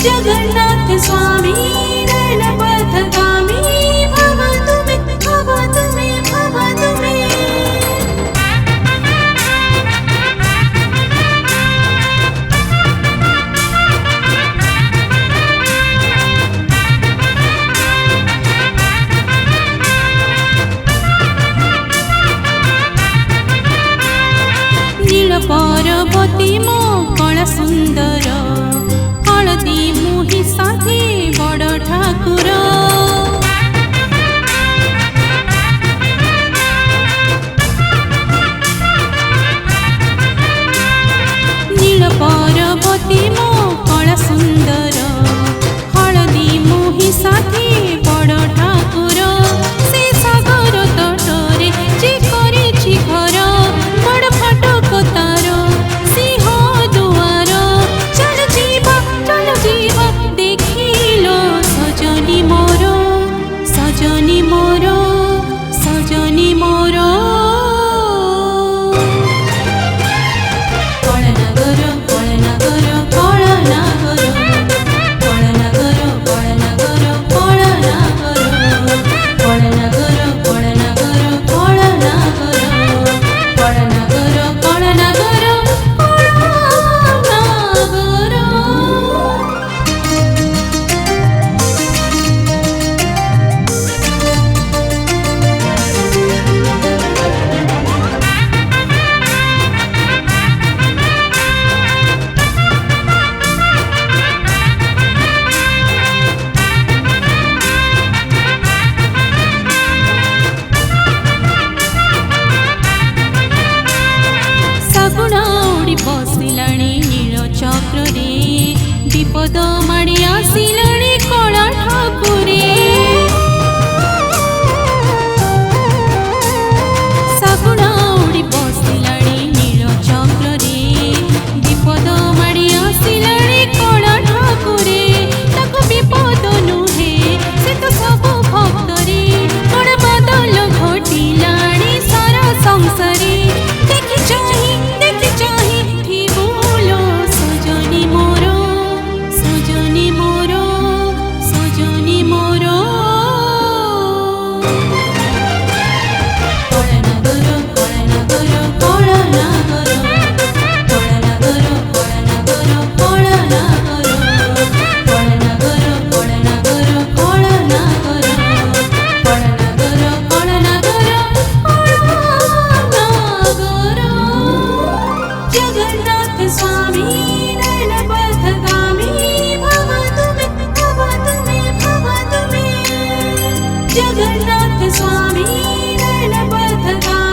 जगन्नाथ स्वामी नयनपथगामी भवतु मे भवतु मे भवतु मे। नील पार्वती मो कला सुंदर हलदी मुहि साथी बड़ ठाकुर। नील पार्वती मो कला सुंदर हलदी मुहि साथी बड़ ठाकुर। से सागर तटरे जे करिछि घर बड़ फाटक तार सिंह दुआर। चल जीवा देखिलो सजनी मोर सजनी मोर सजनी मोर। कलनगर कलनगर कलनगर कलनगर कलनगर कलनगर कलनगर कलनगर कलनगर कलनगर कलनगर सगुण उड़ी बसिलाणी नील चक्र रे विपद माड़ी आसिलाणी कला ठाकुरे। सगुण उड़ी बसिलाणी नील चक्र रे विपद माड़ी आसिलाणी कला ठाकुरे। ताको विपद नुहे से तो सब भक्त रे कण बादल घटिलाणी सारा संसारे। देखि चाही ही बोलो सजनी मोरो सजनी मोरो सजनी मोरो। कलनगर कलनगर कलनगर कलनगर कलनगर कलनगर कलनगर कलनगर कलनगर कलनगर कलनगर कलनगर। जगन्नाथ स्वामी नयनपथगामी भवतु मे भवतु मे भवतु मे। जगन्नाथ स्वामी नयनपथगामी